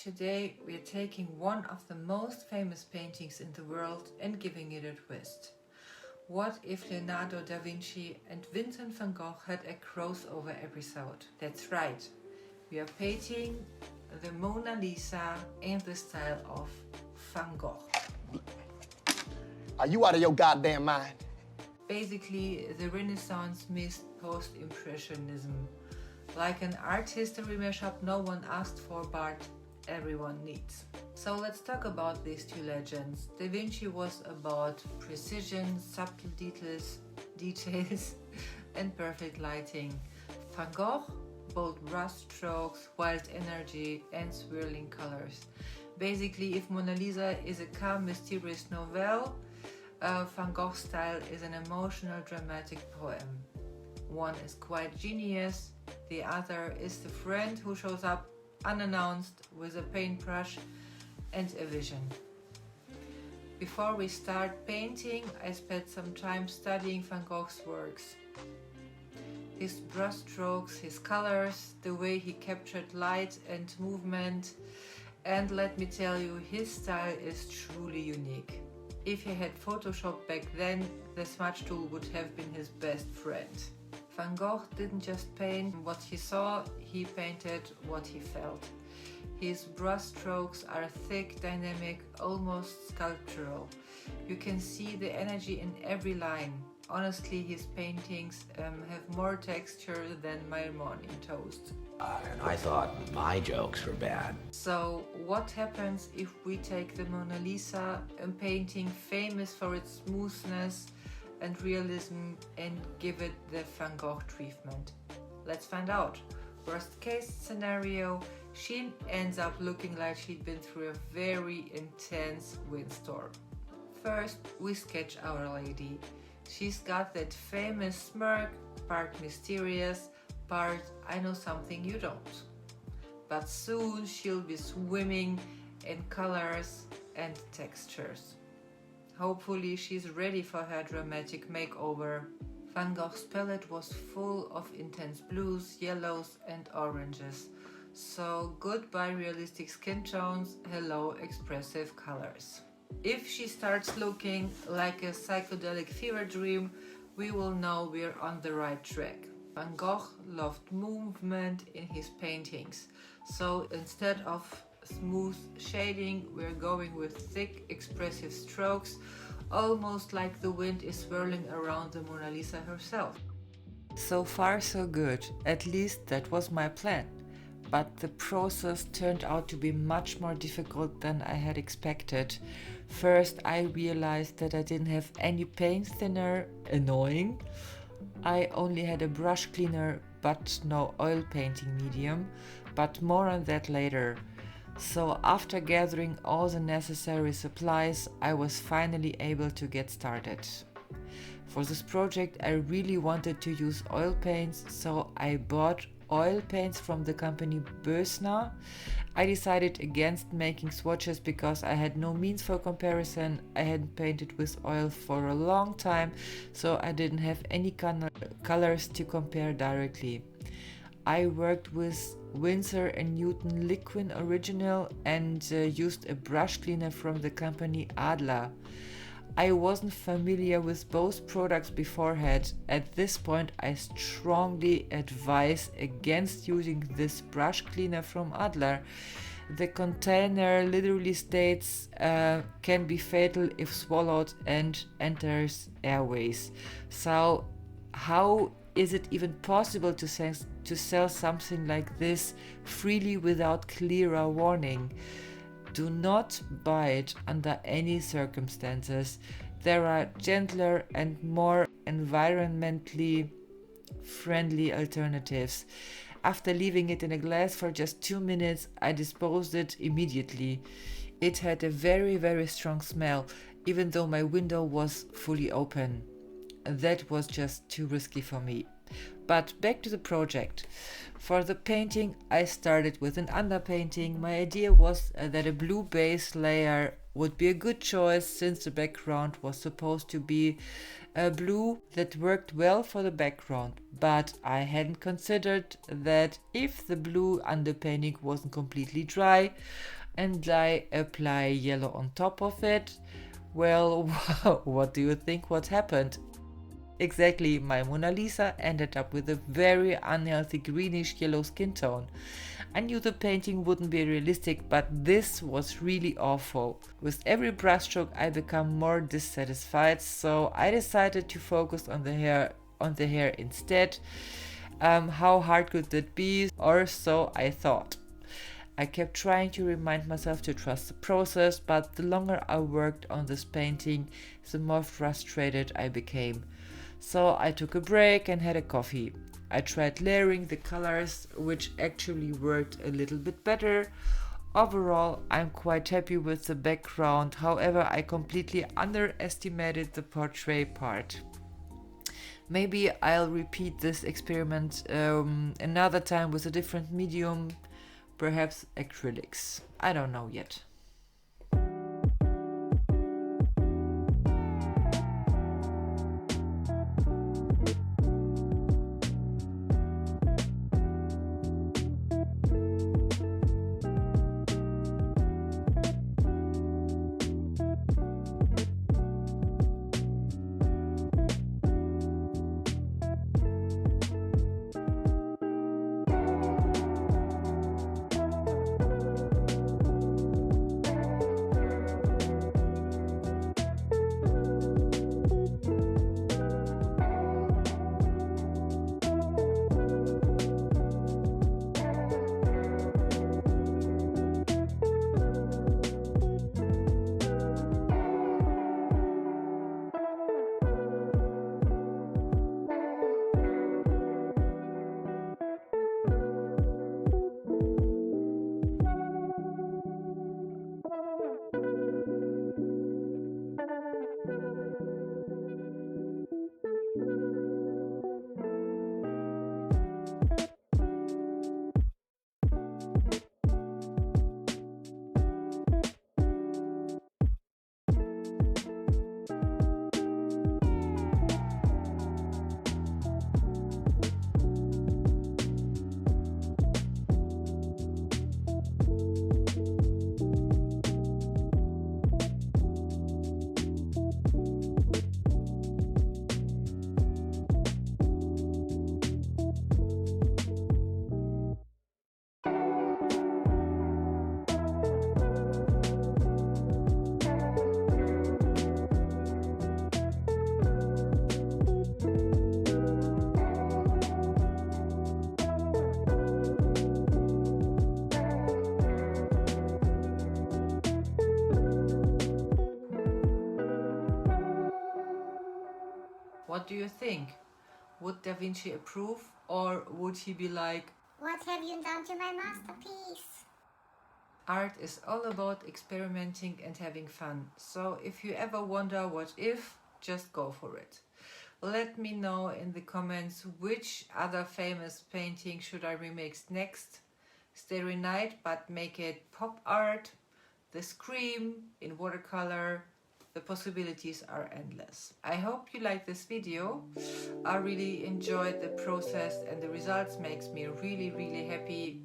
Today we are taking one of the most famous paintings in the world and giving it a twist. What if Leonardo da Vinci and Vincent van Gogh had a crossover episode? That's right, we are painting the Mona Lisa in the style of Van Gogh. Are you out of your goddamn mind? Basically, the Renaissance meets post-impressionism. Like an art history mashup no one asked for but everyone needs. So let's talk about these two legends. Da Vinci was about precision, subtle details and perfect lighting. Van Gogh, bold brushstrokes, wild energy and swirling colors. Basically, if Mona Lisa is a calm, mysterious novel, Van Gogh's style is an emotional, dramatic poem. One is quite genius, the other is the friend who shows up unannounced with a paintbrush and a vision. Before we start painting, I spent some time studying Van Gogh's works. His brushstrokes, his colors, the way he captured light and movement, and let me tell you, his style is truly unique. If he had Photoshop back then, the smudge tool would have been his best friend. Van Gogh didn't just paint what he saw, he painted what he felt. His brushstrokes are thick, dynamic, almost sculptural. You can see the energy in every line. Honestly, his paintings have more texture than my morning toast. And I thought my jokes were bad. So what happens if we take the Mona Lisa, a painting famous for its smoothness and realism, and give it the Van Gogh treatment? Let's find out. Worst case scenario, she ends up looking like she'd been through a very intense windstorm. First, we sketch Our Lady. She's got that famous smirk, part mysterious, part I know something you don't. But soon she'll be swimming in colors and textures. Hopefully she's ready for her dramatic makeover. Van Gogh's palette was full of intense blues, yellows and oranges. So goodbye realistic skin tones, hello expressive colors. If she starts looking like a psychedelic fever dream, we will know we're on the right track. Van Gogh loved movement in his paintings, so instead of smooth shading, we're going with thick, expressive strokes, almost like the wind is swirling around the Mona Lisa herself. So far so good, at least that was my plan. But the process turned out to be much more difficult than I had expected. First, I realized that I didn't have any paint thinner, annoying. I only had a brush cleaner but no oil painting medium, but more on that later. So after gathering all the necessary supplies, I was finally able to get started. For this project I really wanted to use oil paints, so I bought oil paints from the company Boesner. I decided against making swatches because I had no means for comparison. I hadn't painted with oil for a long time, so I didn't have any colors to compare directly. I worked with Winsor and Newton Liquin original and used a brush cleaner from the company Adler. I wasn't familiar with both products beforehand. At this point, I strongly advise against using this brush cleaner from Adler. The container literally states can be fatal if swallowed and enters airways. So how is it even possible to sell something like this freely without clearer warning? Do not buy it under any circumstances. There are gentler and more environmentally friendly alternatives. After leaving it in a glass for just 2 minutes, I disposed it immediately. It had a very, very strong smell, even though my window was fully open. That was just too risky for me. But back to the project. For the painting, I started with an underpainting. My idea was that a blue base layer would be a good choice since the background was supposed to be a blue that worked well for the background. But I hadn't considered that if the blue underpainting wasn't completely dry and I apply yellow on top of it, well, what do you think what happened? Exactly, my Mona Lisa ended up with a very unhealthy greenish yellow skin tone. I knew the painting wouldn't be realistic, but this was really awful. With every brushstroke I become more dissatisfied, so I decided to focus on the hair instead. How hard could that be? Or so I thought. I kept trying to remind myself to trust the process, but the longer I worked on this painting, the more frustrated I became. So I took a break and had a coffee. I tried layering the colors, which actually worked a little bit better. Overall, I'm quite happy with the background, however, I completely underestimated the portrait part. Maybe I'll repeat this experiment another time with a different medium, perhaps acrylics. I don't know yet. What do you think? Would Da Vinci approve, or would he be like, "What have you done to my masterpiece?" art is all about experimenting and having fun. So if you ever wonder what if, just go for it. Let me know in the comments which other famous painting should I remix next. Starry Night, but make it pop art, The Scream in watercolor. The possibilities are endless. I hope you liked this video. I really enjoyed the process and the results makes me really happy.